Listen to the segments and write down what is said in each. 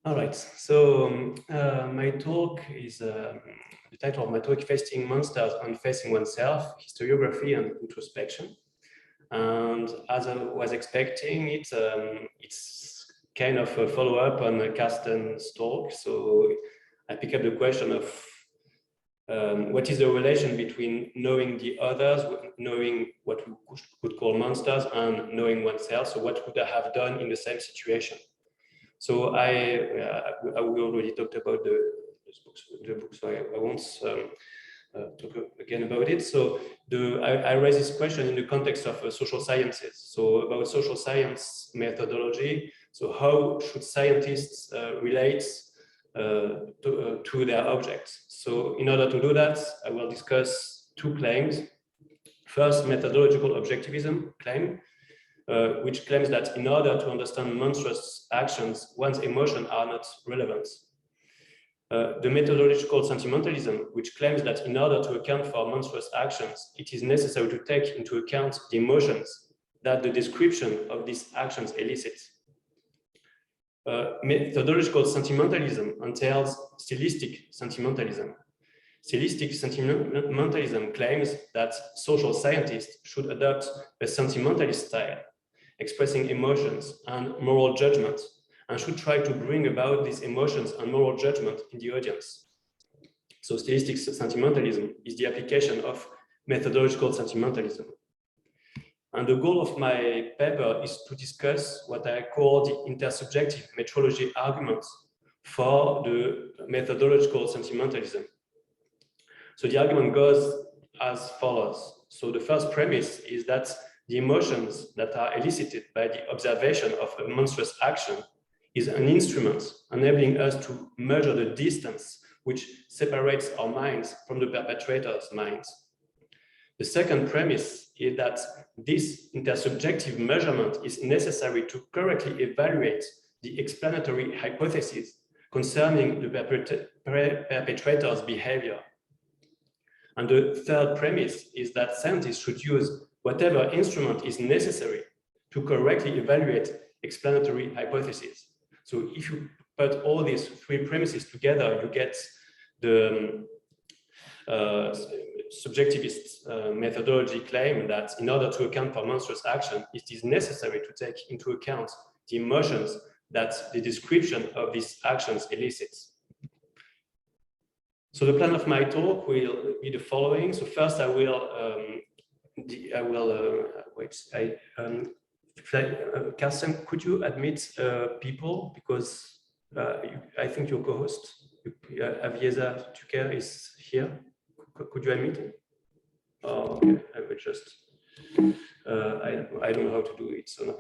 All right, so my talk is, the title of my talk, Facing Monsters and Facing Oneself, Historiography and Introspection. And as I was expecting, it's kind of a follow-up on Carsten's talk. So I pick up the question of what is the relation between knowing the others, knowing what we could call monsters, and knowing oneself. So what would I have done in the same situation? So we already talked about the book, so I won't talk again about it. So I raise this question in the context of social sciences. So about social science methodology. So how should scientists relate to their objects? So in order to do that, I will discuss two claims. First, methodological objectivism claim, which claims that in order to understand monstrous actions, one's emotions are not relevant. The methodological sentimentalism, which claims that in order to account for monstrous actions, it is necessary to take into account the emotions that the description of these actions elicits. Methodological sentimentalism entails stylistic sentimentalism. Stylistic sentimentalism claims that social scientists should adopt a sentimentalist style, expressing emotions and moral judgment, and should try to bring about these emotions and moral judgment in the audience. So stylistic sentimentalism is the application of methodological sentimentalism. And the goal of my paper is to discuss what I call the intersubjective metrology argument for the methodological sentimentalism. So the argument goes as follows. So the first premise is that the emotions that are elicited by the observation of a monstrous action is an instrument enabling us to measure the distance which separates our minds from the perpetrator's minds. The second premise is that this intersubjective measurement is necessary to correctly evaluate the explanatory hypothesis concerning the perpetrator's behavior. And the third premise is that scientists should use whatever instrument is necessary to correctly evaluate explanatory hypotheses. So if you put all these three premises together, you get the subjectivist methodology claim that in order to account for monstrous action, it is necessary to take into account the emotions that the description of these actions elicits. So the plan of my talk will be the following. So first I will Carsten, could you admit people, because I think your co-host Avieza Tucker is here. Could you admit him? Oh, okay. I will just I don't know how to do it. So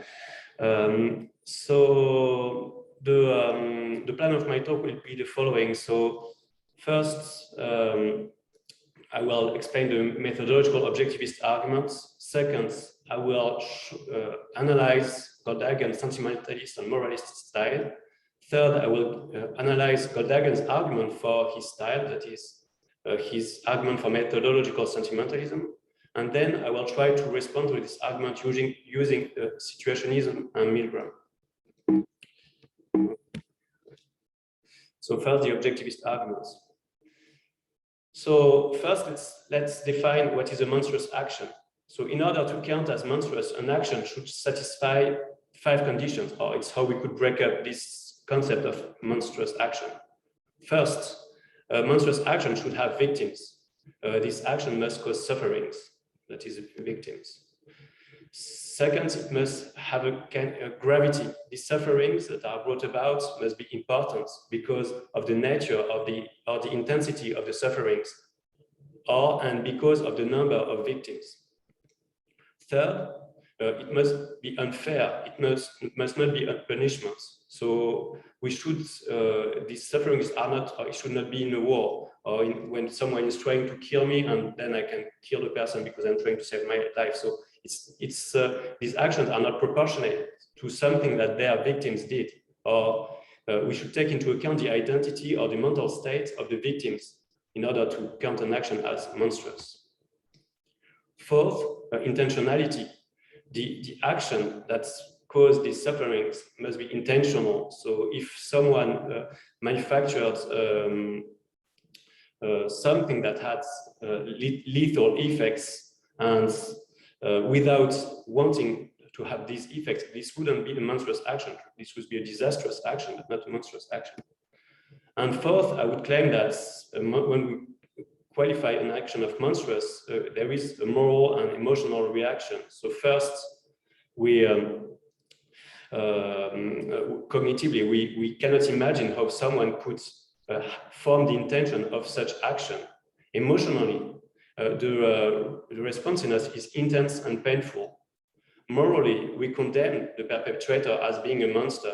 so the plan of my talk will be the following. So first, I will explain the methodological objectivist arguments. Second, I will analyze Goldhagen's sentimentalist and moralist style. Third, I will analyze Goldhagen's argument for his style, that is, his argument for methodological sentimentalism. And then I will try to respond to this argument using situationism and Milgram. So first, the objectivist arguments. So first, let's define what is a monstrous action. So in order to count as monstrous, an action should satisfy 5 conditions, or it's how we could break up this concept of monstrous action. First, a monstrous action should have victims. This action must cause sufferings, that is, victims. Second, it must have a gravity. The sufferings that are brought about must be important because of the nature of or the intensity of the sufferings, and because of the number of victims. Third, it must be unfair. It must not be a punishment. So we should, these sufferings are not, or it should not be in a war, or when someone is trying to kill me and then I can kill the person because I'm trying to save my life. So these actions are not proportionate to something that their victims did, or we should take into account the identity or the mental state of the victims in order to count an action as monstrous. Fourth, intentionality. The action that cause these sufferings must be intentional. So if someone manufactured something that had lethal effects and without wanting to have these effects, this wouldn't be a monstrous action. This would be a disastrous action, but not a monstrous action. And fourth, I would claim that when we qualify an action of monstrous, there is a moral and emotional reaction. So first, we cognitively, we cannot imagine how someone could form the intention of such action. Emotionally, the response in us is intense and painful. Morally, we condemn the perpetrator as being a monster.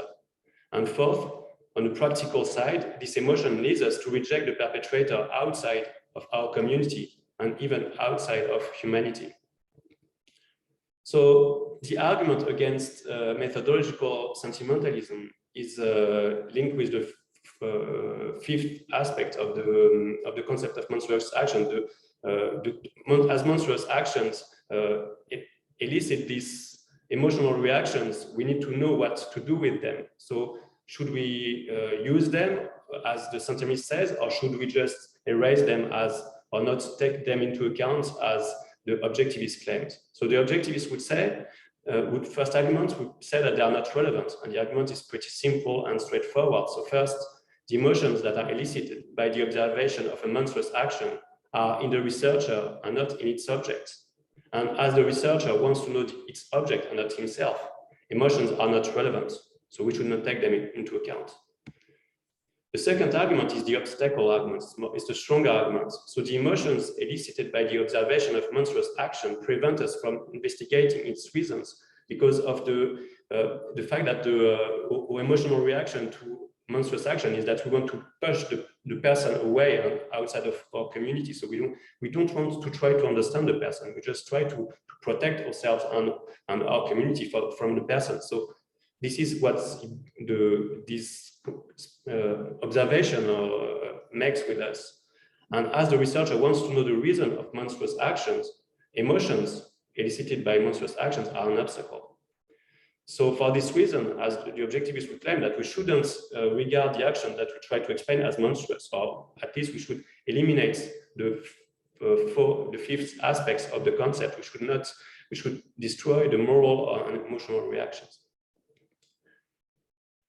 And fourth, on the practical side, this emotion leads us to reject the perpetrator outside of our community and even outside of humanity. So the argument against methodological sentimentalism is linked with the fifth aspect of the concept of monstrous action. As monstrous actions elicit these emotional reactions, we need to know what to do with them. So should we use them, as the sentiment says, or should we just erase them as, or not take them into account as the objectivist claims? So the objectivist would say, first argument would say that they are not relevant, and the argument is pretty simple and straightforward. So first, the emotions that are elicited by the observation of a monstrous action are in the researcher and not in its subject. And as the researcher wants to know its object and not himself, emotions are not relevant, so we should not take them into account. The second argument is the obstacle argument. It's the stronger argument. So the emotions elicited by the observation of monstrous action prevent us from investigating its reasons because of the fact that the emotional reaction to monstrous action is that we want to push the person away and outside of our community. So we don't want to try to understand the person. We just try to protect ourselves and our community from the person. So this is what this observation makes with us. And as the researcher wants to know the reason of monstrous actions, emotions elicited by monstrous actions are an obstacle. So for this reason, as the objectivists would claim that we shouldn't regard the action that we try to explain as monstrous, or at least we should eliminate the fifth aspects of the concept. We should destroy the moral and emotional reactions.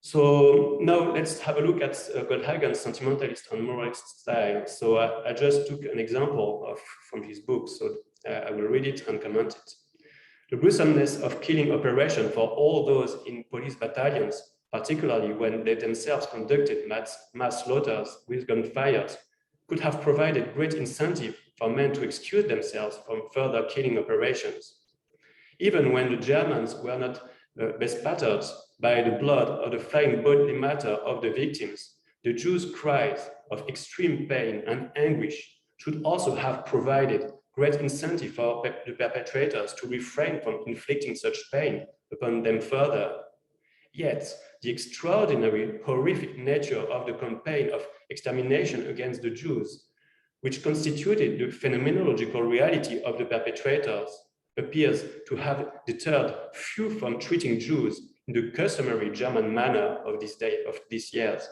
So now let's have a look at Goldhagen's sentimentalist and moralist style. So I just took an example from his book, so I will read it and comment it. The gruesomeness of killing operation for all those in police battalions, particularly when they themselves conducted mass slaughters with gunfires, could have provided great incentive for men to excuse themselves from further killing operations. Even when the Germans were not bespattered by the blood or the flying bodily matter of the victims, the Jews' cries of extreme pain and anguish should also have provided great incentive for the perpetrators to refrain from inflicting such pain upon them further. Yet, the extraordinary, horrific nature of the campaign of extermination against the Jews, which constituted the phenomenological reality of the perpetrators, appears to have deterred few from treating Jews in the customary German manner of these years.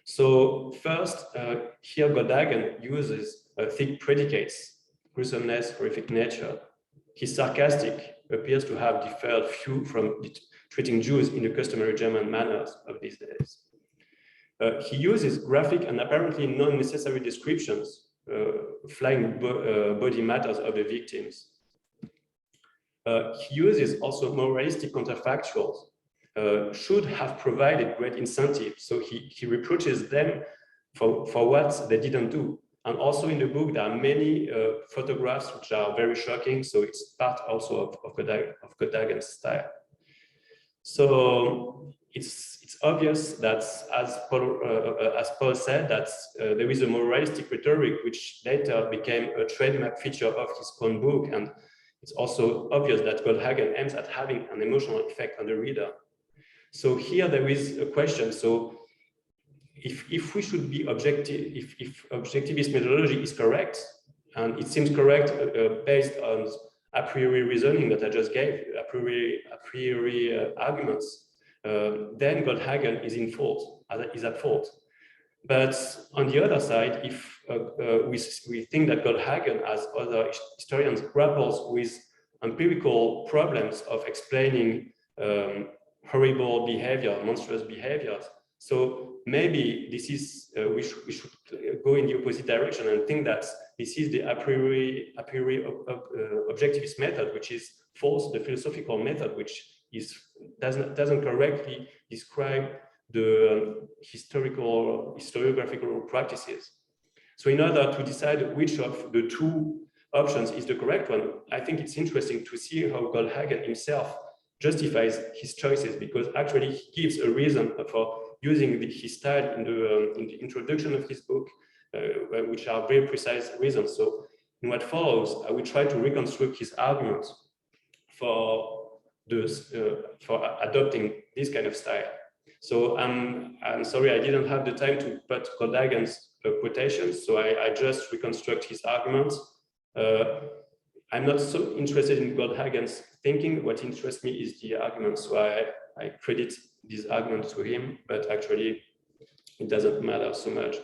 So first, here Goldhagen uses thick predicates: gruesomeness, horrific nature. He's sarcastic, appears to have deferred few from treating Jews in the customary German manners of these days. He uses graphic and apparently non-necessary descriptions, flying body matters of the victims. He uses also moralistic counterfactuals, should have provided great incentive. So he reproaches them for what they didn't do. And also in the book, there are many photographs which are very shocking. So it's part also of Goldhagen's style. So it's obvious that, as Paul said, that there is a moralistic rhetoric which later became a trademark feature of his own book. And it's also obvious that Goldhagen aims at having an emotional effect on the reader. So here there is a question. So if we should be objective, if objectivist methodology is correct, and it seems correct based on a priori reasoning that I just gave, a priori arguments, then Goldhagen is in fault, is at fault. But on the other side, if we think that Goldhagen, as other historians, grapples with empirical problems of explaining horrible behavior, monstrous behaviors, so maybe this is we should go in the opposite direction and think that this is the a priori objectivist method, which is false, the philosophical method, which doesn't correctly describe the historiographical practices. So in order to decide which of the two options is the correct one, I think it's interesting to see how Goldhagen himself justifies his choices, because actually he gives a reason for using his style in the introduction of his book, which are very precise reasons. So in what follows, I will try to reconstruct his arguments for adopting this kind of style. So I'm sorry, I didn't have the time to put Goldhagen's quotations, so I just reconstruct his arguments. I'm not so interested in Goldhagen's thinking. What interests me is the argument, so I credit this argument to him, but actually it doesn't matter so much.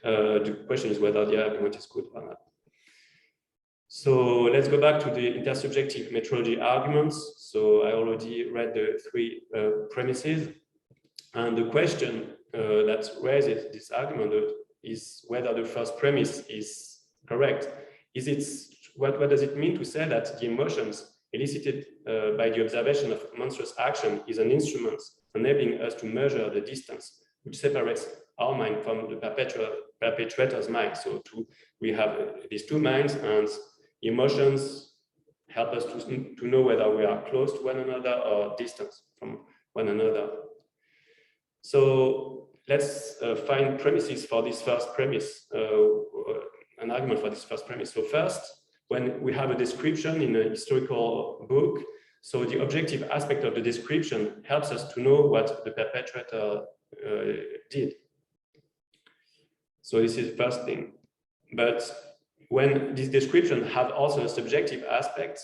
The question is whether the argument is good or not. So let's go back to the intersubjective metrology arguments. So I already read the three premises. And the question that raises this argument is whether the first premise is correct. What does it mean to say that the emotions elicited by the observation of monstrous action is an instrument enabling us to measure the distance which separates our mind from the perpetrator's mind? So we have these two minds, and emotions help us to know whether we are close to one another or distant from one another. So let's find premises for this first premise, an argument for this first premise. So first, when we have a description in a historical book, so the objective aspect of the description helps us to know what the perpetrator did. So this is the first thing. But when this description have also a subjective aspect,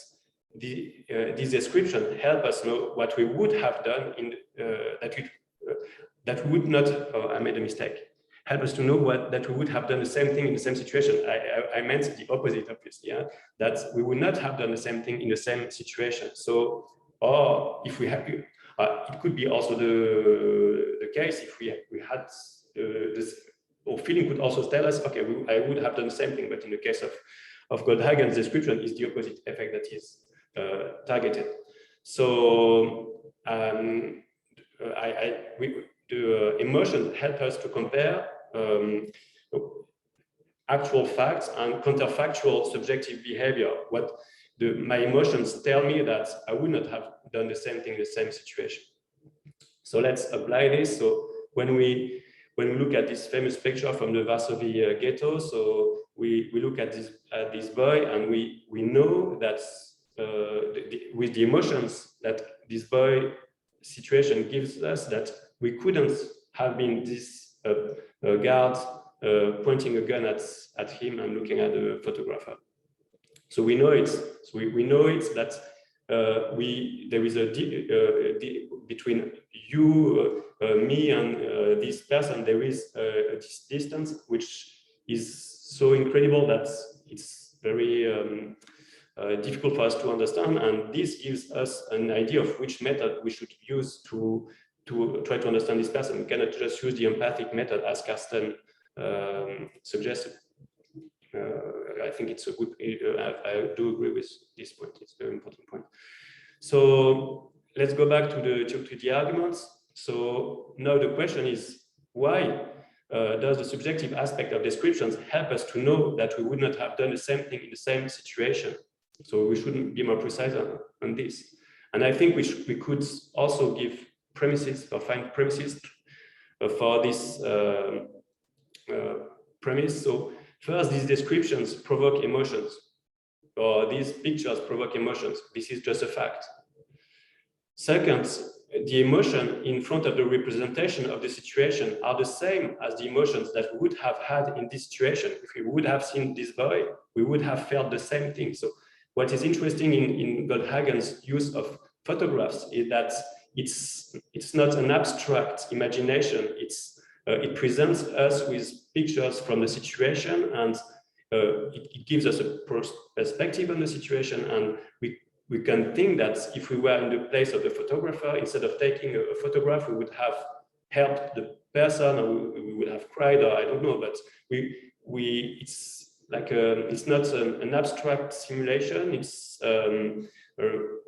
this description help us know what we would have done in that would not, I made a mistake, help us to know that we would have done the same thing in the same situation. I meant the opposite, obviously, yeah? That we would not have done the same thing in the same situation. So, or if we have, it could be also the case if we had this, or feeling could also tell us, okay, I would have done the same thing, but in the case of Goldhagen's description, is the opposite effect that is targeted. So, the emotions help us to compare actual facts and counterfactual subjective behavior. My emotions tell me that I would not have done the same thing in the same situation. So let's apply this. So when we look at this famous picture from the Varsovie ghetto, so we look at this boy, and we know that with the emotions that this boy situation gives us, that we couldn't have been this guard pointing a gun at him and looking at the photographer. So we know it. So we know it that there is a between you, me, and this person. There is this distance, which is so incredible that it's very difficult for us to understand. And this gives us an idea of which method we should use to try to understand this person. We cannot just use the empathic method as Carsten suggested. I think it's a good, I do agree with this point. It's a very important point. So let's go back to the arguments. So now the question is, why does the subjective aspect of descriptions help us to know that we would not have done the same thing in the same situation? So we shouldn't be more precise on this. And I think we could also give premises or find premises for this premise. So first, these descriptions provoke emotions, or these pictures provoke emotions. This is just a fact. Second, the emotion in front of the representation of the situation are the same as the emotions that we would have had in this situation. If we would have seen this boy, we would have felt the same thing. So what is interesting in Goldhagen's use of photographs is that it's not an abstract imagination. It presents us with pictures from the situation, and it gives us a perspective on the situation, and we can think that if we were in the place of the photographer, instead of taking a photograph, we would have helped the person, or we would have cried, or I don't know, but it's like it's not an abstract simulation. It's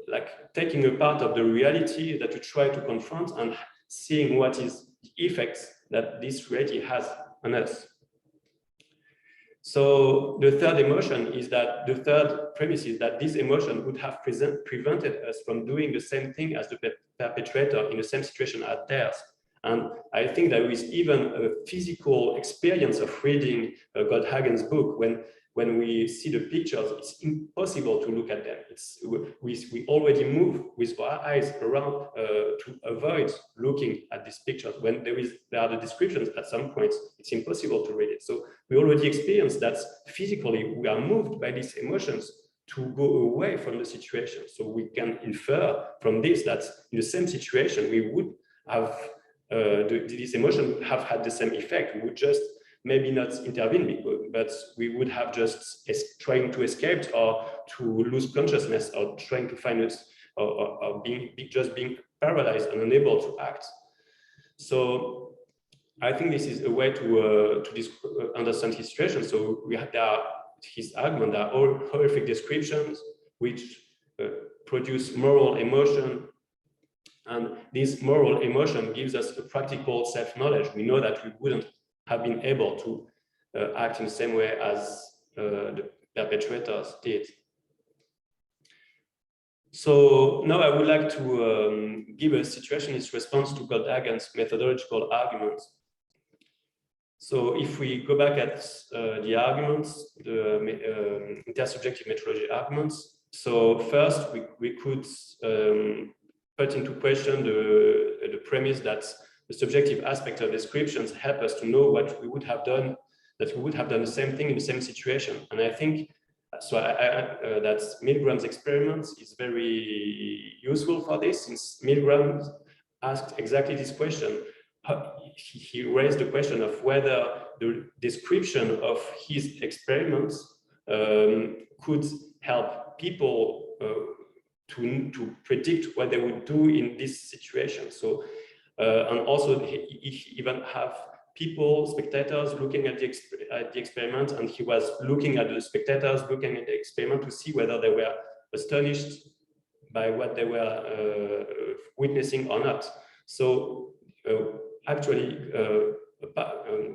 like taking a part of the reality that we try to confront and seeing what is the effects that this reality has on us. So the third emotion is that the third premise is that this emotion would have prevented us from doing the same thing as the perpetrator in the same situation as theirs. And I think there is even a physical experience of reading Goldhagen's book. When we see the pictures, it's impossible to look at them. We already move with our eyes around to avoid looking at these pictures. When there are the descriptions at some points, it's impossible to read it. So we already experienced that physically we are moved by these emotions to go away from the situation. So we can infer from this that in the same situation, we would have this emotion would have had the same effect. We would just maybe not intervene, but we would have just trying to escape or to lose consciousness or trying to find us or just being paralyzed and unable to act. So I think this is a way to understand his situation. So his argument, there are horrific descriptions which produce moral emotion. And this moral emotion gives us a practical self-knowledge. We know that we wouldn't have been able to act in the same way as the perpetrators did. So now I would like to give a situationist response to Goldhagen's methodological arguments. So if we go back at the arguments, the intersubjective methodology arguments, so first we could put into question the premise that the subjective aspect of descriptions help us to know what we would have done, that we would have done the same thing in the same situation. And I think so that Milgram's experiment is very useful for this, since Milgram asked exactly this question. He raised the question of whether the description of his experiments could help people to predict what they would do in this situation. So, and also he even have people, spectators, looking at the experiment, and he was looking at the spectators, looking at the experiment to see whether they were astonished by what they were witnessing or not. So actually,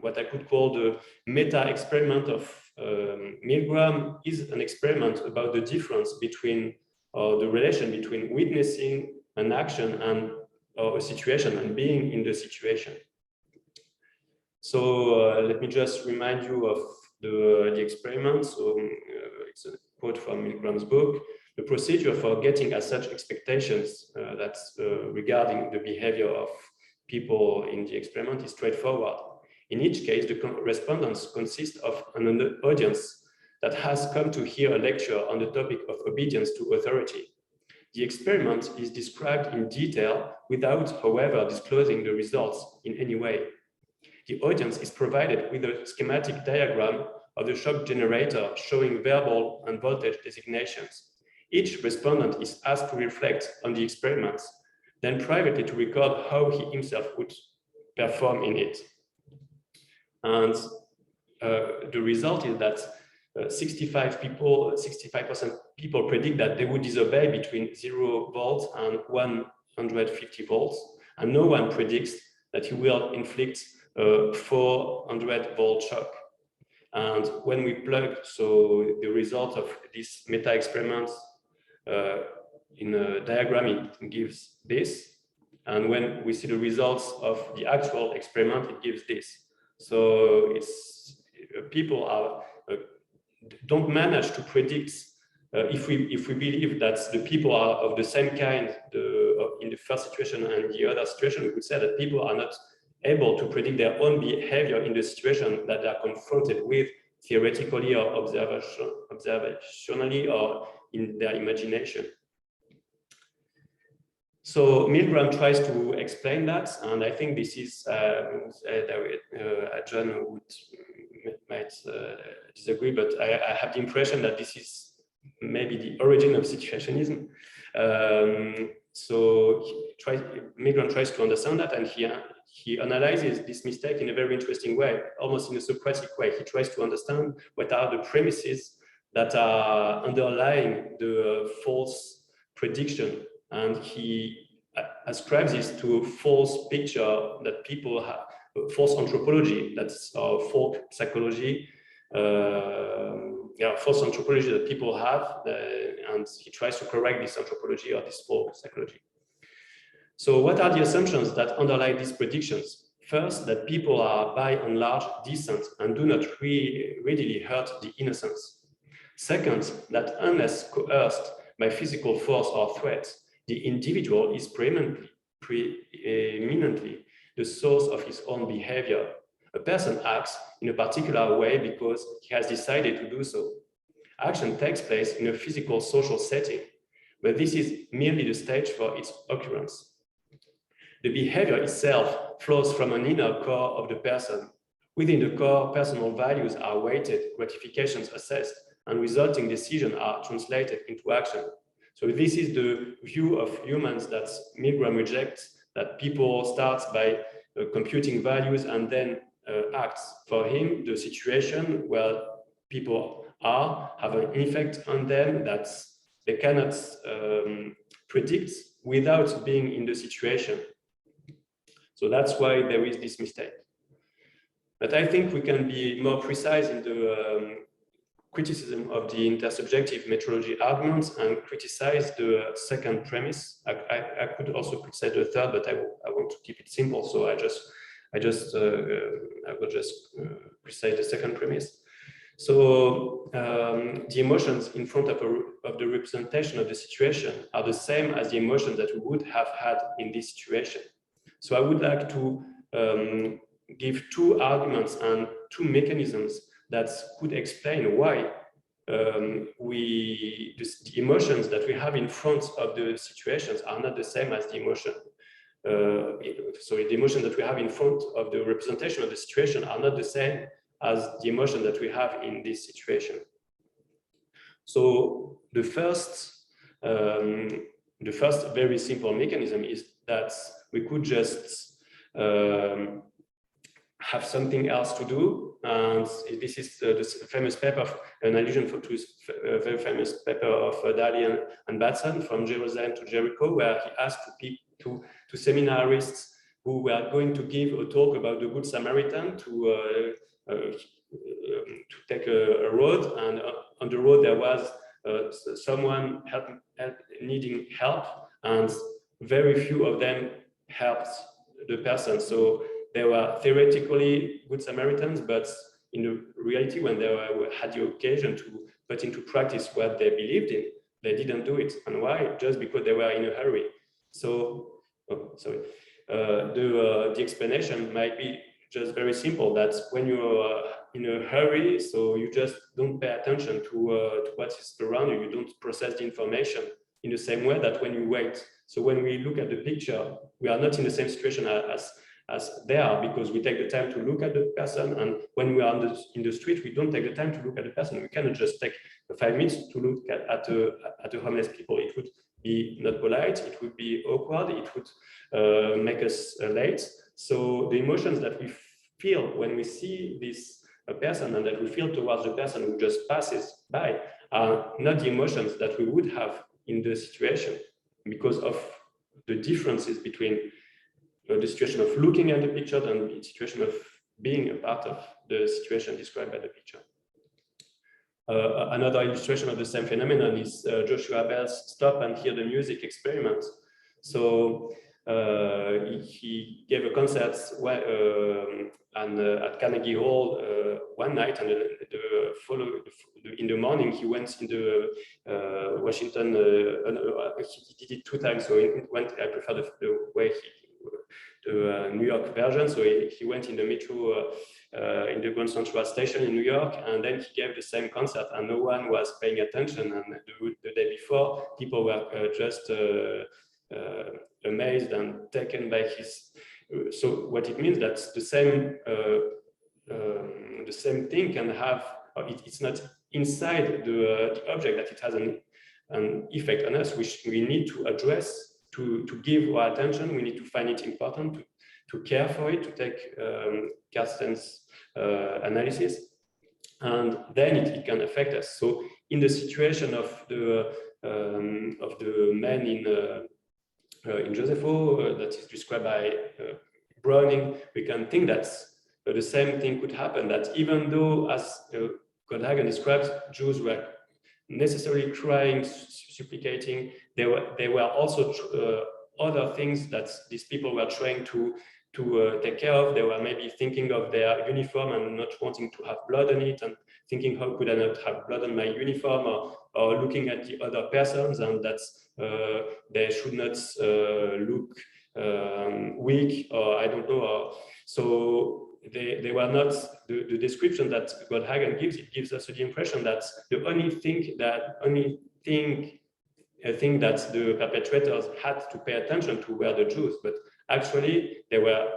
what I could call the meta-experiment of Milgram is an experiment about the difference between the relation between witnessing an action and a situation and being in the situation. So let me just remind you of the experiment. So it's a quote from Milgram's book. The procedure for getting at such expectations that's regarding the behavior of people in the experiment is straightforward. In each case, the respondents consist of an audience that has come to hear a lecture on the topic of obedience to authority. The experiment is described in detail without, however, disclosing the results in any way. The audience is provided with a schematic diagram of the shock generator showing verbal and voltage designations. Each respondent is asked to reflect on the experiments, then privately to record how he himself would perform in it. And the result is that 65% people predict that they would disobey between 0 volts and 150 volts, and no one predicts that he will inflict a 400 volt shock. And when we plug the result of this meta experiments in a diagram, it gives this, and when we see the results of the actual experiment, it gives this. So it's people don't manage to predict. If we believe that the people are of the same kind in the first situation and the other situation, we could say that people are not able to predict their own behavior in the situation that they are confronted with theoretically or observationally or in their imagination. So Milgram tries to explain that, and I think this is John might disagree, but I have the impression that this is maybe the origin of situationism. So Milgram tries to understand that, and he analyzes this mistake in a very interesting way, almost in a Socratic way. He tries to understand what are the premises that are underlying the false prediction, and he ascribes this to a false picture that people have, false anthropology, that's folk psychology, false anthropology that people have, and he tries to correct this anthropology or this folk psychology. So what are the assumptions that underlie these predictions? First, that people are by and large decent and do not readily hurt the innocents. Second, that unless coerced by physical force or threat, the individual is preeminently the source of his own behavior. A person acts in a particular way because he has decided to do so. Action takes place in a physical social setting, but this is merely the stage for its occurrence. The behavior itself flows from an inner core of the person. Within the core, personal values are weighted, gratifications assessed, and resulting decisions are translated into action. So this is the view of humans that Milgram rejects, that people start by computing values and then acts. For him, the situation where people are have an effect on them that they cannot predict without being in the situation. So that's why there is this mistake. But I think we can be more precise in the criticism of the intersubjective metrology arguments and criticize the second premise. I could also criticize the third, but I want to keep it simple. So I will just criticize the second premise. So the emotions in front of the representation of the situation are the same as the emotions that we would have had in this situation. So I would like to give two arguments and two mechanisms that could explain why the emotions that we have in front of the situations are not the same as the emotion. The emotion that we have in front of the representation of the situation are not the same as the emotion that we have in this situation. So the first very simple mechanism is that we could just have something else to do, and this is the famous paper, an allusion to a very famous paper of Daly and Batson, From Jerusalem to Jericho, where he asked to seminarists who were going to give a talk about the Good Samaritan to take a road, and on the road there was someone needing help, and very few of them helped the person. So they were theoretically good Samaritans, but in the reality, when they had the occasion to put into practice what they believed in, they didn't do it. And why? Just because they were in a hurry. So, the explanation might be just very simple, that when you're in a hurry, so you just don't pay attention to what is around you, you don't process the information in the same way that when you wait. So when we look at the picture, we are not in the same situation as they are, because we take the time to look at the person, and when we are in the street, we don't take the time to look at the person. We cannot just take 5 minutes to look at the homeless people. It would be not polite, it would be awkward, it would make us late. So the emotions that we feel when we see this person and that we feel towards the person who just passes by are not the emotions that we would have in the situation, because of the differences between the situation of looking at the picture and the situation of being a part of the situation described by the picture. Another illustration of the same phenomenon is Joshua Bell's Stop and Hear the Music experiment. So he gave a concert at Carnegie Hall one night, and in the morning he went in the Washington. He did it 2 times, so I prefer the way the New York version. So he went in the metro in the Grand Central Station in New York, and then he gave the same concert, and no one was paying attention. And the day before, people were just amazed and taken by his. So what it means that the same thing can have. It's not inside the object that it has an effect on us, which we need to address, to give our attention. We need to find it important, to care for it, to take Carsten's analysis, and then it can affect us. So in the situation of the man in Josepho that is described by Browning, we can think that the same thing could happen, that even though, as Goldhagen describes, Jews were necessarily crying, supplicating, there were also other things that these people were trying to take care of. They were maybe thinking of their uniform and not wanting to have blood on it, and thinking, how could I not have blood on my uniform, or looking at the other persons, and that they should not look weak, or I don't know. So they were not, the description that Goldhagen gives, it gives us the impression that the only thing that the perpetrators had to pay attention to were the Jews, but actually there were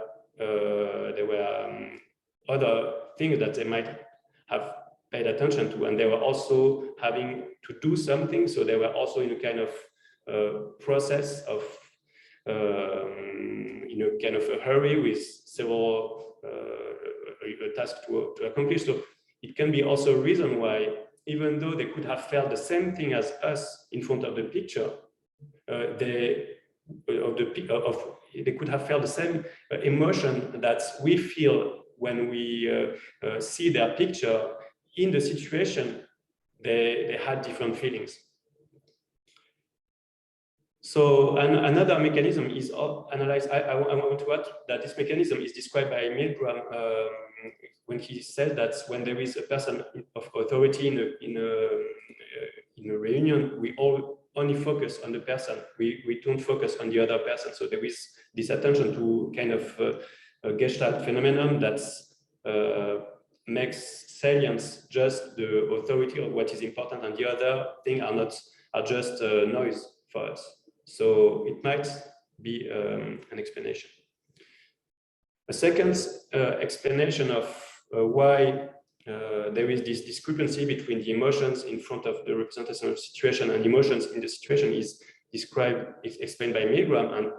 other things that they might have paid attention to, and they were also having to do something. So they were also in a kind of process of in a kind of a hurry with several tasks to accomplish. So it can be also a reason why, even though they could have felt the same thing as us in front of the picture, they could have felt the same emotion that we feel when we see their picture. In the situation, they had different feelings. So another mechanism is analyzed. I want to add that this mechanism is described by Milgram when he says that when there is a person of authority in a reunion, we all only focus on the person. We don't focus on the other person. So there is this attention to kind of a Gestalt phenomenon that makes salience just the authority of what is important, and the other thing are just noise for us. So it might be an explanation. A second explanation of why there is this discrepancy between the emotions in front of the representation of situation and emotions in the situation is explained by Milgram. And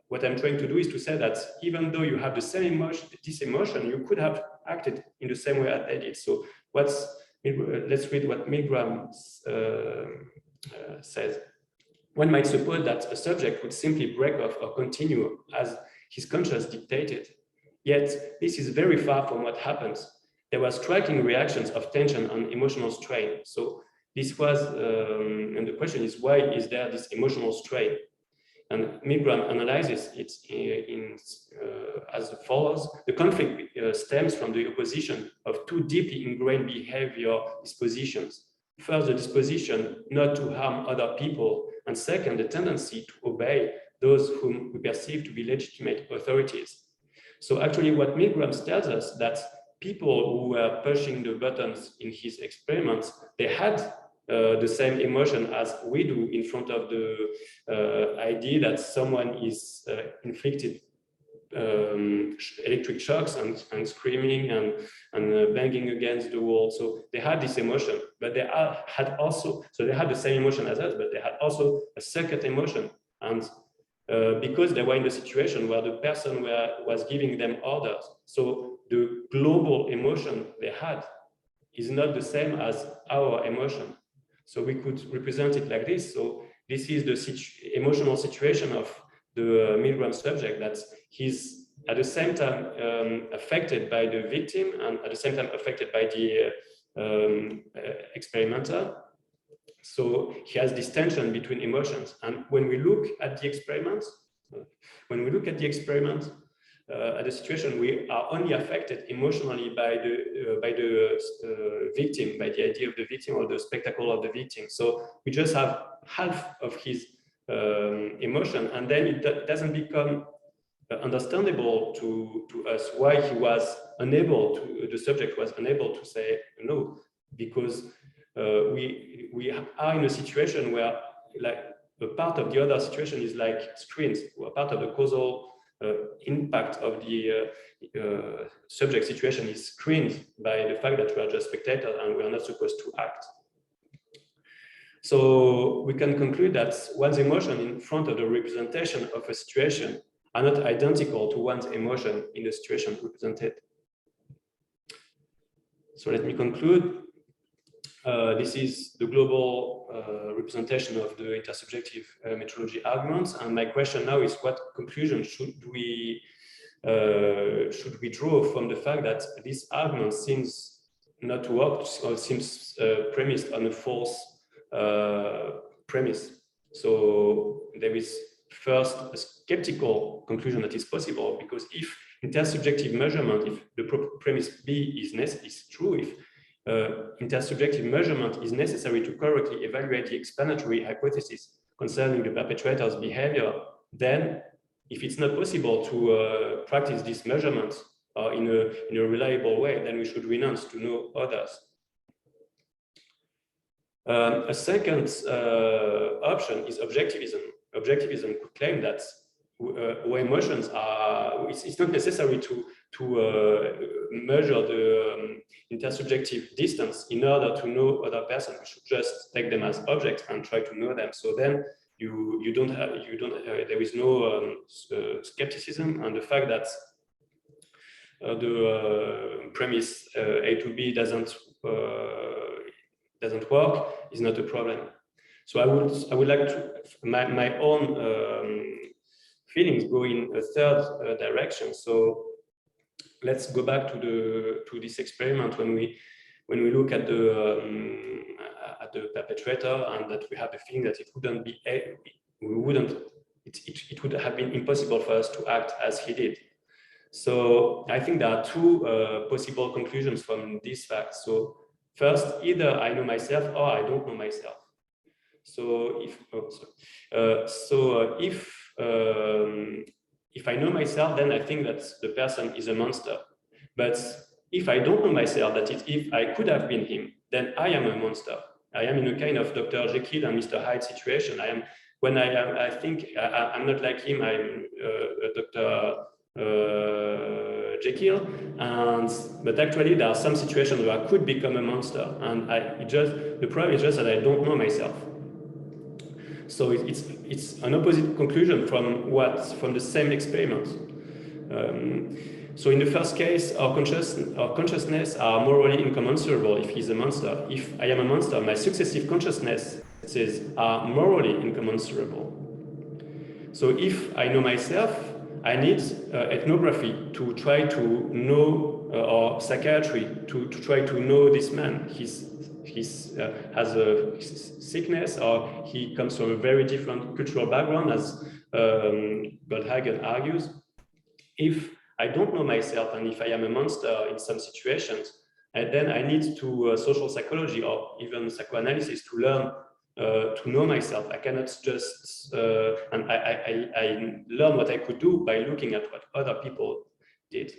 what I'm trying to do is to say that even though you have the same emotion, this emotion, you could have acted in the same way as they did. So let's read what Milgram says. One might suppose that a subject would simply break off or continue as his conscience dictated. Yet this is very far from what happens. There were striking reactions of tension and emotional strain. So this was, and the question is, why is there this emotional strain? And Milgram analyzes it as follows. The conflict stems from the opposition of two deeply ingrained behavior dispositions. First, the disposition not to harm other people, and second, the tendency to obey those whom we perceive to be legitimate authorities. So actually what Milgram tells us that people who were pushing the buttons in his experiments, they had the same emotion as we do in front of the idea that someone is inflicted electric shocks and screaming and banging against the wall. So they had this emotion, but they had also, so they had the same emotion as us, but they had also a second emotion. And because they were in the situation where the person was giving them orders, so the global emotion they had is not the same as our emotion. So we could represent it like this. So this is the emotional situation of the Milgram subject, that he's at the same time affected by the victim and at the same time affected by the experimenter. So he has this tension between emotions. And when we look at the experiment, at the situation, we are only affected emotionally by the victim, by the idea of the victim or the spectacle of the victim. So we just have half of his emotion, and then it doesn't become understandable to us why he was unable to, the subject was unable to say no, because we are in a situation where like a part of the other situation is like screens, a part of the causal impact of the subject situation is screened by the fact that we are just spectators and we are not supposed to act. So we can conclude that one's emotion in front of the representation of a situation are not identical to one's emotion in the situation represented. So let me conclude. This is the global representation of the intersubjective metrology arguments. And my question now is, what conclusion should we draw from the fact that this argument seems not to work, or seems premised on a false premise? So there is first a skeptical conclusion that is possible, because if intersubjective measurement, if the premise B is true, if intersubjective measurement is necessary to correctly evaluate the explanatory hypothesis concerning the perpetrator's behavior, then if it's not possible to practice this measurement in a reliable way, then we should renounce to know others. A second option is objectivism. Objectivism could claim that where emotions are, it's not necessary to measure the intersubjective distance in order to know other person. We should just take them as objects and try to know them. So then there is no skepticism, and the fact that the premise A to B doesn't work is not a problem. So I would like to my own feelings go in a third direction. So let's go back to this experiment when we look at the perpetrator, and that we have the feeling that it wouldn't be it would have been impossible for us to act as he did. So I think there are two possible conclusions from this fact. So first, either I know myself or I don't know myself. So if I know myself, then I think that the person is a monster. But if I don't know myself, that is, if I could have been him, then I am a monster. I am in a kind of Dr. Jekyll and Mr. Hyde situation. I think I'm not like him. I'm a Dr. Jekyll, but actually there are some situations where I could become a monster, and the problem is just that I don't know myself. So it's an opposite conclusion from the same experiment. So in the first case, our consciousness are morally incommensurable if he's a monster. If I am a monster, my successive consciousnesses are morally incommensurable. So if I know myself, I need ethnography to try to know, or psychiatry to try to know this man. He has a sickness, or he comes from a very different cultural background, as Goldhagen argues. If I don't know myself, and if I am a monster in some situations, then I need to social psychology or even psychoanalysis to learn to know myself. I cannot just, and I learn what I could do by looking at what other people did.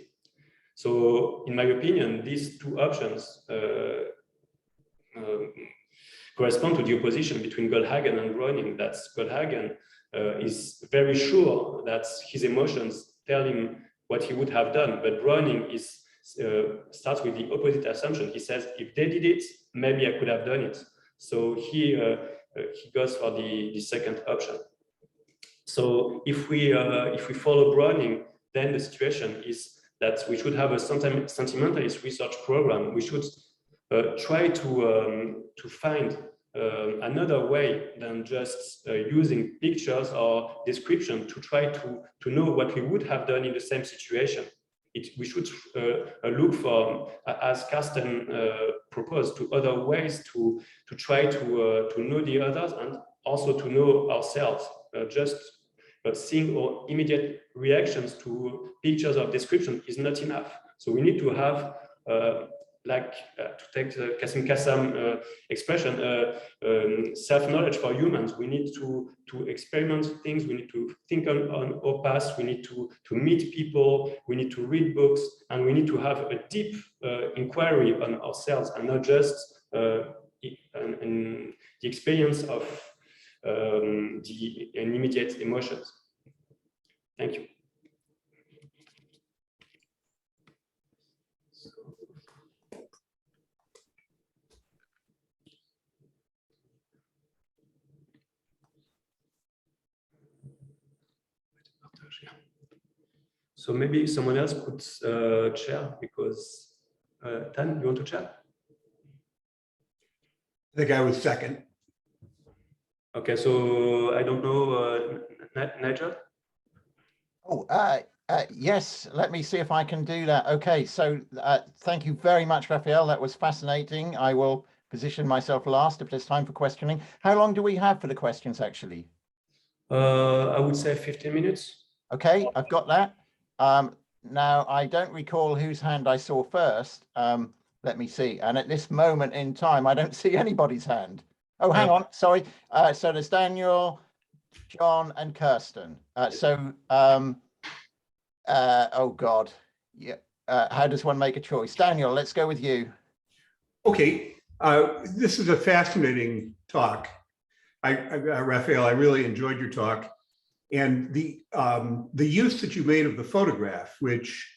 So in my opinion, these two options correspond to the opposition between Goldhagen and Groening. That Goldhagen is very sure that his emotions tell him what he would have done, but Groening starts with the opposite assumption. He says, if they did it, maybe I could have done it. So he goes for the second option. So if we follow Groening, then the situation is that we should have a sentimentalist research program. We should try to find another way than just using pictures or description to try to know what we would have done in the same situation. We should look for, as Carsten proposed, to other ways to try to know the others and also to know ourselves. Just seeing our immediate reactions to pictures of description is not enough. So we need to have to take the Kasim Kassam expression, self-knowledge for humans. We need to experiment things. We need to think on our past. We need to meet people. We need to read books, and we need to have a deep inquiry on ourselves, and not just the experience of the immediate emotions. Thank you. So maybe someone else could chair, because Tan, you want to chair? I think I was second. Okay, so I don't know, Nigel? Oh, yes, let me see if I can do that. Okay, so thank you very much, Raphael. That was fascinating. I will position myself last if there's time for questioning. How long do we have for the questions, actually? I would say 15 minutes. Okay, I've got that. Now, I don't recall whose hand I saw first. Let me see. And at this moment in time, I don't see anybody's hand. Oh, hang on. Sorry. So there's Daniel, John, and Kirsten. Oh, God. Yeah. How does one make a choice? Daniel, let's go with you. Okay. This is a fascinating talk. Raphael, I really enjoyed your talk. And the use that you made of the photograph, which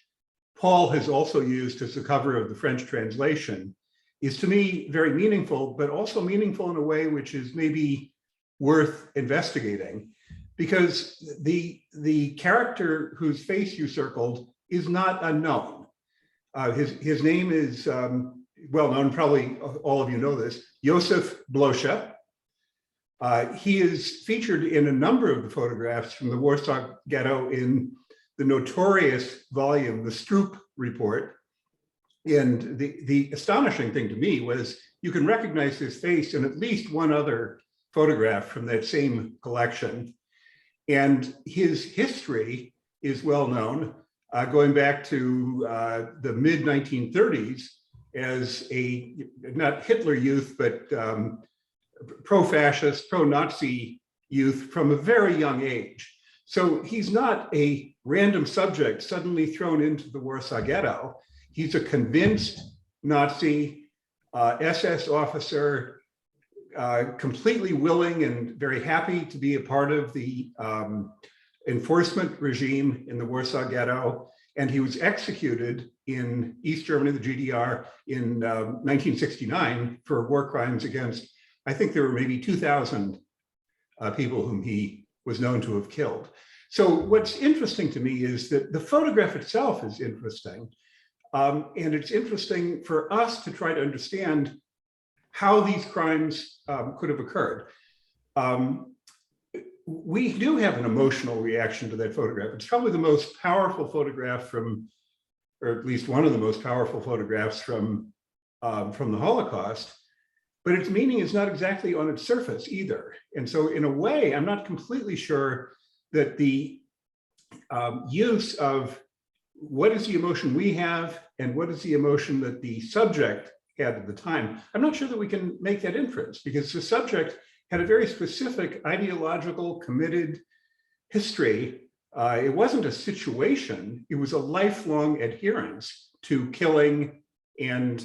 Paul has also used as the cover of the French translation, is to me very meaningful, but also meaningful in a way which is maybe worth investigating, because the character whose face you circled is not unknown. His name is well known, probably all of you know this, Joseph Blosha. He is featured in a number of the photographs from the Warsaw Ghetto in the notorious volume, the Stroop Report. And the astonishing thing to me was you can recognize his face in at least one other photograph from that same collection. And his history is well known, going back to the mid-1930s as a, not Hitler Youth, but pro-fascist, pro-Nazi youth from a very young age. So he's not a random subject suddenly thrown into the Warsaw Ghetto. He's a convinced Nazi, SS officer, completely willing and very happy to be a part of the enforcement regime in the Warsaw Ghetto. And he was executed in East Germany, the GDR, in 1969 for war crimes against, I think there were maybe 2,000 people whom he was known to have killed. So what's interesting to me is that the photograph itself is interesting. And it's interesting for us to try to understand how these crimes could have occurred. We do have an emotional reaction to that photograph. It's probably the most powerful photograph from, or at least one of the most powerful photographs from the Holocaust. But its meaning is not exactly on its surface either. And so in a way, I'm not completely sure that the use of what is the emotion we have and what is the emotion that the subject had at the time, I'm not sure that we can make that inference, because the subject had a very specific ideological committed history. It wasn't a situation, it was a lifelong adherence to killing and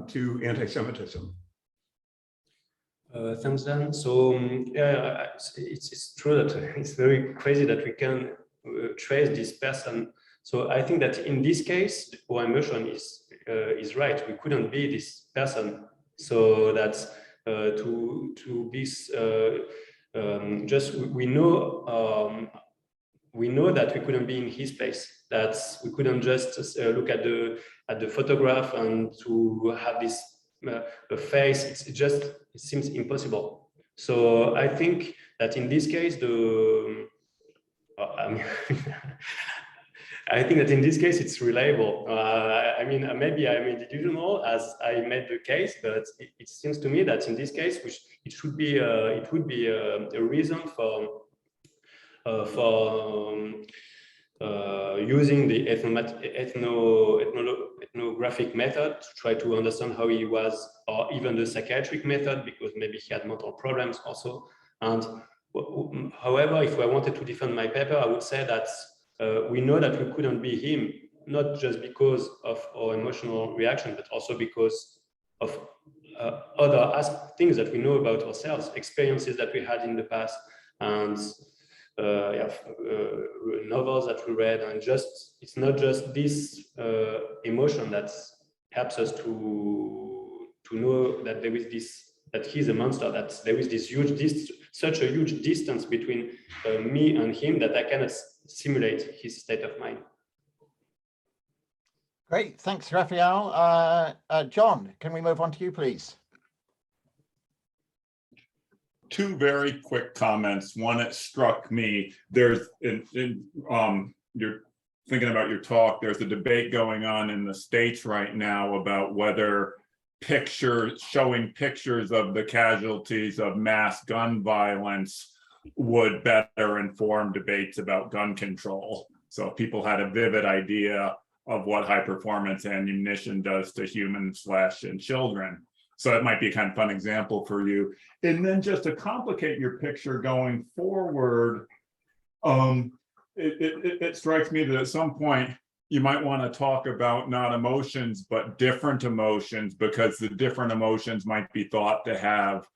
to anti-Semitism. Thanks, Dan. So yeah, it's true that it's very crazy that we can trace this person. So I think that in this case, our emotion is right. We couldn't be this person. So that's to be just we know that we couldn't be in his place. That we couldn't just look at the photograph and to have this a face. It seems impossible. So I think that in this case, I think that in this case it's reliable. I mean, maybe I'm delusional as I made the case, but it seems to me that in this case, it would be a reason for using the ethnographic method to try to understand how he was, or even the psychiatric method, because maybe he had mental problems also. And however, if I wanted to defend my paper, I would say that we know that we couldn't be him, not just because of our emotional reaction, but also because of other things that we know about ourselves, experiences that we had in the past, and novels that we read, and just it's not just this emotion that helps us to know that there is this, that he's a monster, that there is this such a huge distance between me and him that I cannot simulate his state of mind. Great, thanks, Raphael. John, can we move on to you, please? Two very quick comments. One, it struck me, there's you're thinking about your talk, there's a debate going on in the States right now about whether showing pictures of the casualties of mass gun violence would better inform debates about gun control. So people had a vivid idea of what high performance ammunition does to humans and children. So it might be a kind of fun example for you. And then just to complicate your picture going forward, it strikes me that at some point you might want to talk about not emotions, but different emotions, because the different emotions might be thought to have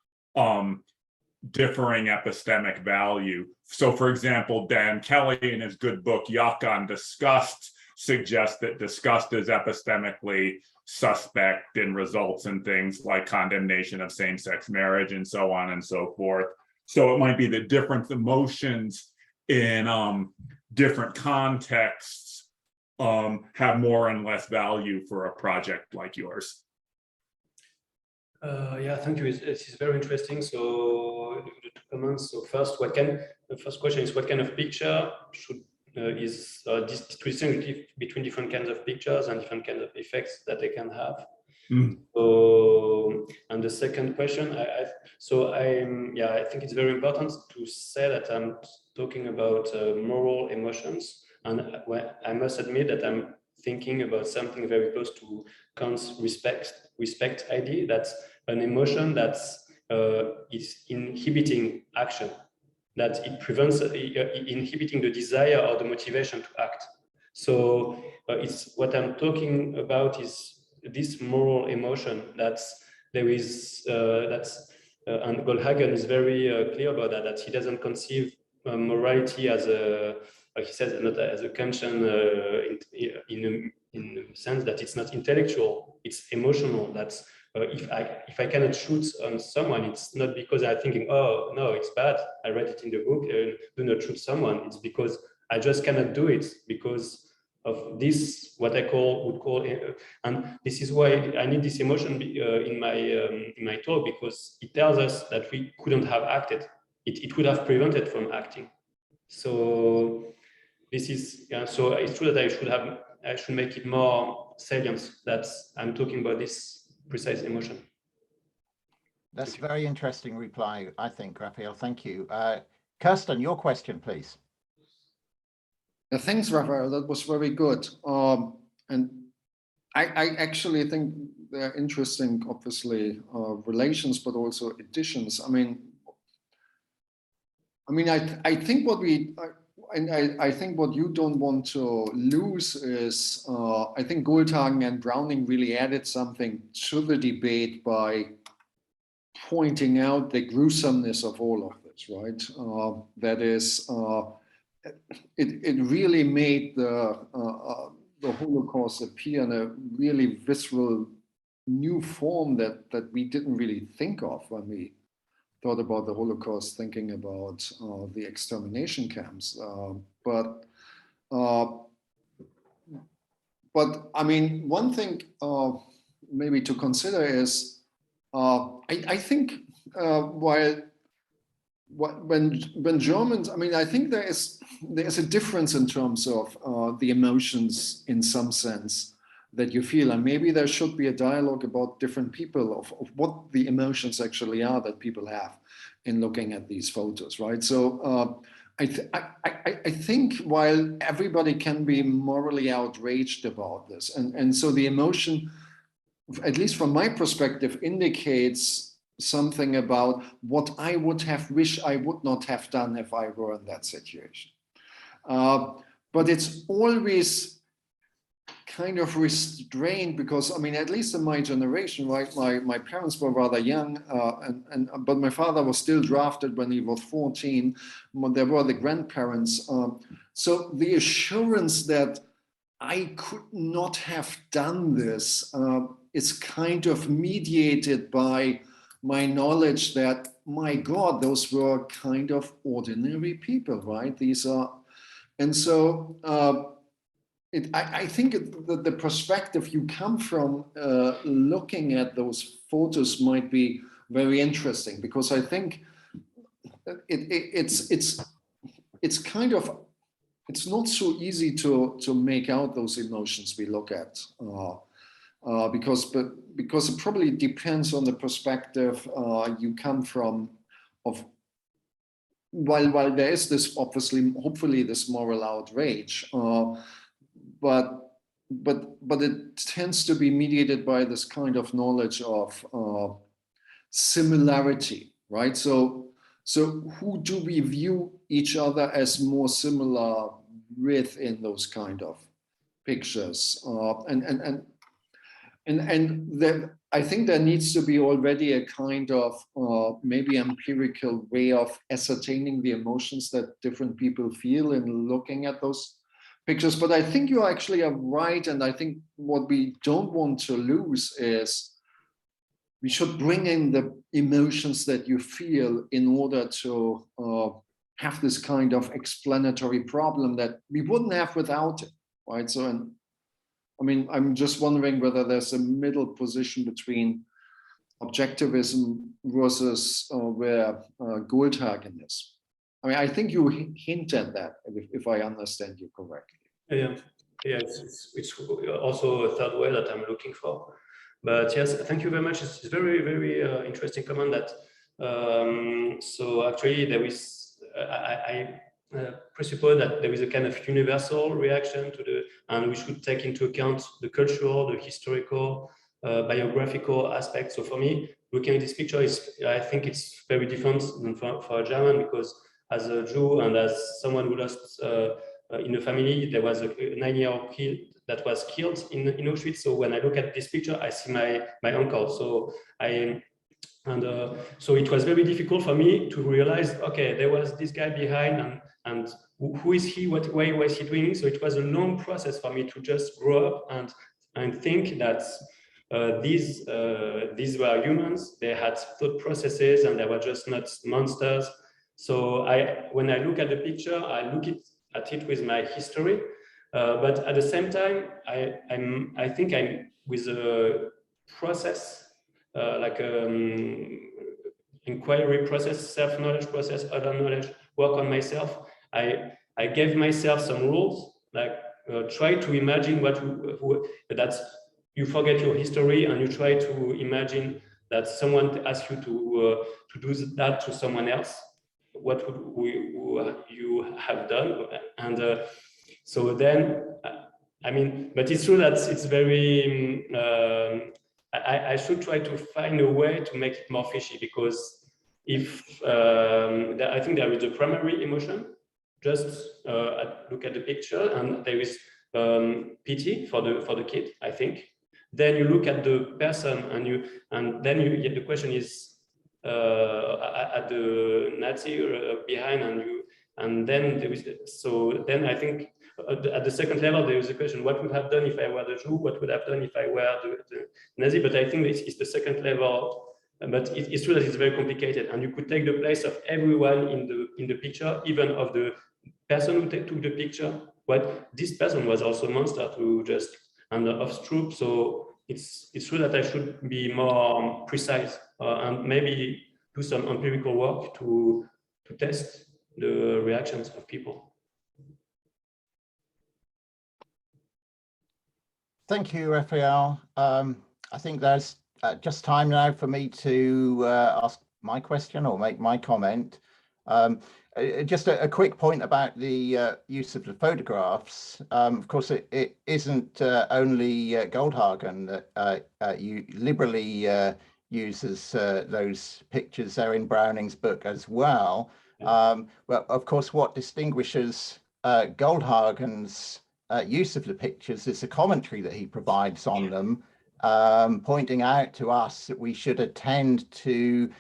differing epistemic value. So for example, Dan Kelly in his good book, Yuck on Disgust, suggests that disgust is epistemically suspect and results in things like condemnation of same-sex marriage and so on and so forth. So it might be that different emotions in different contexts have more and less value for a project like yours. Yeah, thank you. It's very interesting. So the two comments. So first, the first question is what kind of picture is distinguishing between different kinds of pictures and different kinds of effects that they can have. So, and the second question, I think it's very important to say that I'm talking about moral emotions, and I must admit that I'm thinking about something very close to Kant's respect idea. That's an emotion that's is inhibiting action, that it prevents inhibiting the desire or the motivation to act. So it's what I'm talking about is this moral emotion there is and Goldhagen is very clear about that he doesn't conceive morality as he says, not as a Kantian in a sense that it's not intellectual, it's emotional. That's if I cannot shoot on someone, it's not because I'm thinking, oh no, it's bad, I read it in the book, do not shoot someone. It's because I just cannot do it because of this, what I would call, and this is why I need this emotion in my talk, because it tells us that we couldn't have acted. It would have prevented from acting. So this is, so it's true that I should make it more salient that I'm talking about this precise emotion. That's a very interesting reply, I think, Raphael. Thank you. Kirsten, your question, please. Thanks, Raphael. That was very good. And I actually think they're interesting, obviously, relations, but also additions. I think what I think what you don't want to lose is, I think Goldhagen and Browning really added something to the debate by pointing out the gruesomeness of all of this, right? That is, it really made the Holocaust appear in a really visceral new form that we didn't really think of when we thought about the Holocaust, thinking about the extermination camps. But I mean, one thing maybe to consider is, I think when Germans, I think there is a difference in terms of the emotions in some sense that you feel, and maybe there should be a dialogue about different people of what the emotions actually are that people have in looking at these photos, right? So I think while everybody can be morally outraged about this, and so the emotion, at least from my perspective, indicates something about what I would have wished I would not have done if I were in that situation. But it's always kind of restrained because, I mean, at least in my generation, right, my parents were rather young, but my father was still drafted when he was 14. There were the grandparents. So the assurance that I could not have done this is kind of mediated by my knowledge that, my God, those were kind of ordinary people, right? These are, and so I think the perspective you come from looking at those photos might be very interesting, because I think it's kind of, it's not so easy to make out those emotions we look at, because it probably depends on the perspective you come from. Of while there is this, obviously, hopefully, this moral outrage, but it tends to be mediated by this kind of knowledge of similarity, right? So who do we view each other as more similar with in those kind of pictures? And then I think there needs to be already a kind of maybe empirical way of ascertaining the emotions that different people feel in looking at those pictures. But I think you actually are right, and I think what we don't want to lose is we should bring in the emotions that you feel in order to have this kind of explanatory problem that we wouldn't have without it, right? So, and I mean, I'm just wondering whether there's a middle position between objectivism versus where Goldhagen is. I mean, I think you hint at that, if I understand you correctly. Yeah, it's also a third way that I'm looking for. But yes, thank you very much. It's very, very interesting comment that. So actually, there is, I presuppose that there is a kind of universal reaction to the, and we should take into account the cultural, the historical, biographical aspects. So for me, looking at this picture, I think it's very different than for a German, because as a Jew and as someone who lost in the family, there was a 9-year-old kid that was killed in Auschwitz. So when I look at this picture, I see my uncle. So so it was very difficult for me to realize, okay, there was this guy behind, and who is he? Why was he doing? So it was a long process for me to just grow up and think that these were humans. They had thought processes, and they were just not monsters. So when I look at the picture, I look at it with my history, but at the same time, I think I'm with a process, like inquiry process, self-knowledge process, other knowledge, work on myself. I gave myself some rules, like try to imagine that's, you forget your history and you try to imagine that someone asks you to do that to someone else. What would you have done? And so then, I mean, but it's true that it's very, I should try to find a way to make it more fishy, because if, I think there is a primary emotion, just look at the picture, and there is pity for the kid, I think. Then you look at the person, and then you get, the question is, at the Nazi behind, and then there is, so then I think at the second level there is a question: what would have done if I were the Jew? What would have done if I were the Nazi? But I think it's the second level. But it's true that it's very complicated, and you could take the place of everyone in the picture, even of the person who took the picture. What this person was also a monster to just under off troop. So it's true that I should be more precise and maybe do some empirical work to test the reactions of people. Thank you, Raphael. I think there's just time now for me to ask my question or make my comment. just a quick point about the use of the photographs. Of course, it isn't only Goldhagen that you liberally uses those pictures. They're in Browning's book as well. But of course, what distinguishes Goldhagen's use of the pictures is the commentary that he provides on them, pointing out to us that we should attend to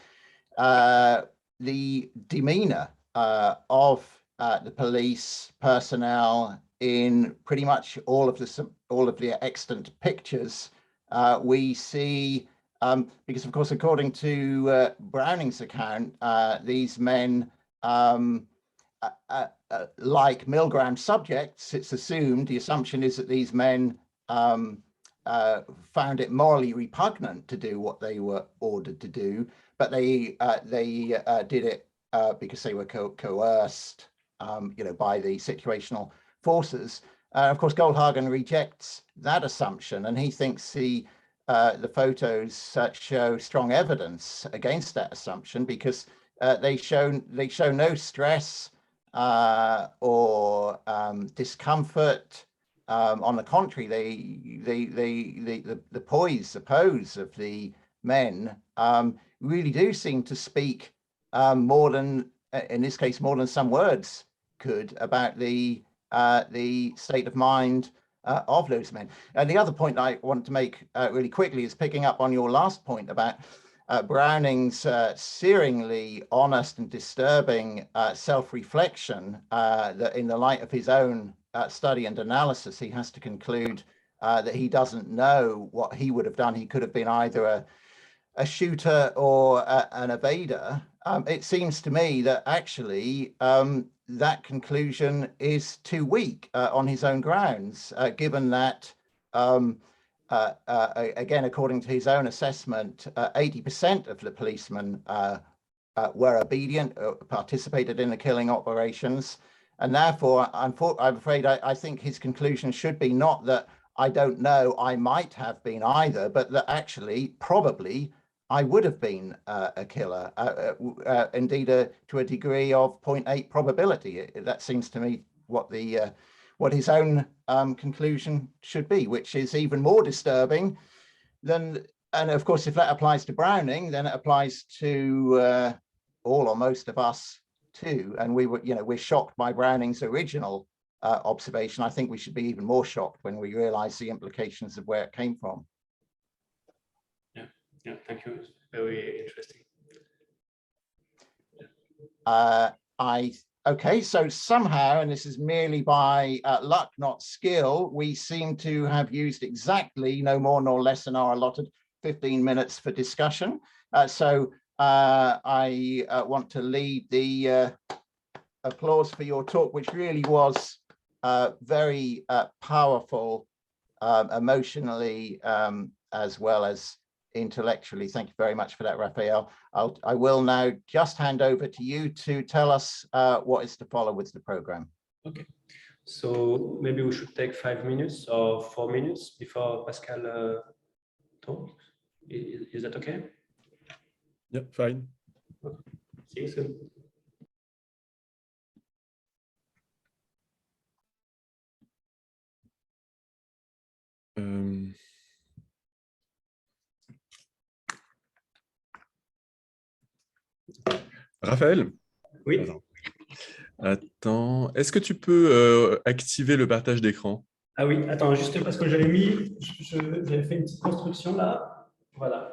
the demeanor of the police personnel in pretty much all of the extant pictures. We see, because of course, according to Browning's account, these men, like Milgram subjects, it's assumed, the assumption is that these men found it morally repugnant to do what they were ordered to do, but they did it because they were coerced, by the situational forces. Of course, Goldhagen rejects that assumption, and he thinks the photos show strong evidence against that assumption, because they show no stress or discomfort. On the contrary, the poise, the pose of the men really do seem to speak more than, in this case, more than some words could, about the state of mind of those men. And the other point I want to make really quickly is picking up on your last point about Browning's searingly honest and disturbing self-reflection, that in the light of his own study and analysis, he has to conclude that he doesn't know what he would have done. He could have been either a shooter or an evader. It seems to me that actually that conclusion is too weak on his own grounds, given that, again, according to his own assessment, 80% of the policemen were obedient, participated in the killing operations. And therefore, I'm afraid I think his conclusion should be not that I don't know, I might have been either, but that actually, probably, I would have been a killer, indeed, to a degree of 0.8 probability. That seems to me what his own conclusion should be, which is even more disturbing than. And of course, if that applies to Browning, then it applies to all or most of us too. And we're shocked by Browning's original observation. I think we should be even more shocked when we realize the implications of where it came from. Yeah, thank you. It's very interesting. Okay, so somehow, and this is merely by luck, not skill, we seem to have used exactly no more nor less than our allotted 15 minutes for discussion. So I want to lead the applause for your talk, which really was very powerful, emotionally, as well as intellectually. Thank you very much for that, Raphael. I will now just hand over to you to tell us what is to follow with the program. Okay, so maybe we should take 5 minutes or 4 minutes before Pascal talks. Is that okay? Yeah, fine. Okay. See you soon. Raphaël? Oui. Attends. Est-ce que tu peux activer le partage d'écran? Ah oui, attends, juste parce que j'avais fait une petite construction là. Voilà.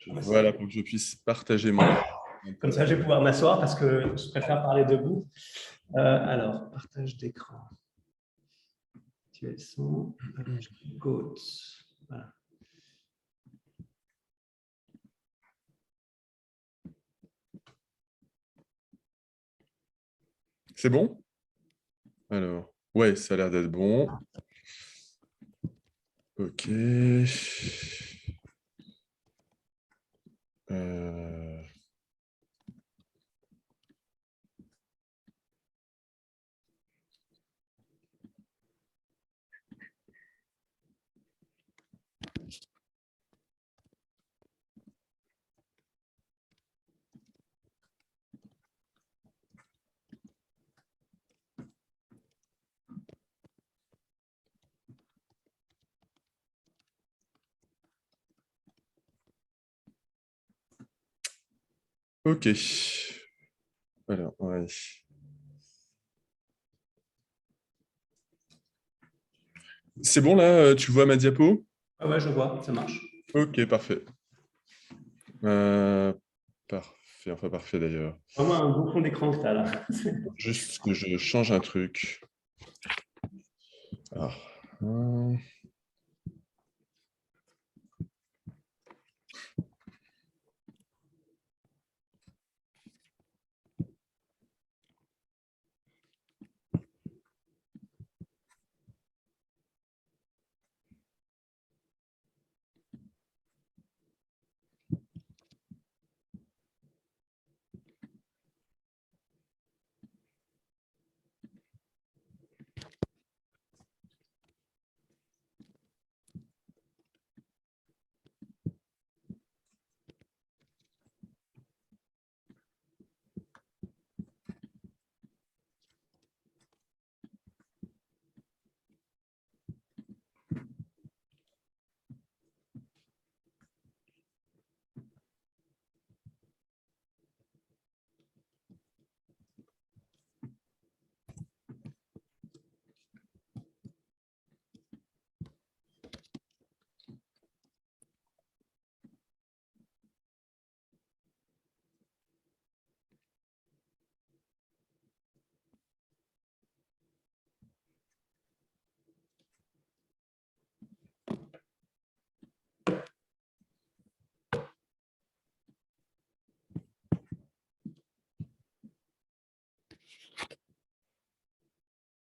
Voilà, pour que je puisse partager mon... Comme ça, je vais pouvoir m'asseoir parce que je préfère parler debout. Alors, partage d'écran. Situation. Quotes. Voilà. C'est bon? Alors, ouais, ça a l'air d'être bon. Ok. Ok. Alors, ouais. C'est bon là, tu vois ma diapo? Ah ouais, je vois, ça marche. Ok, parfait. Parfait, enfin parfait d'ailleurs. Vraiment un beau fond d'écran que tu as là. Juste que je change un truc. Alors,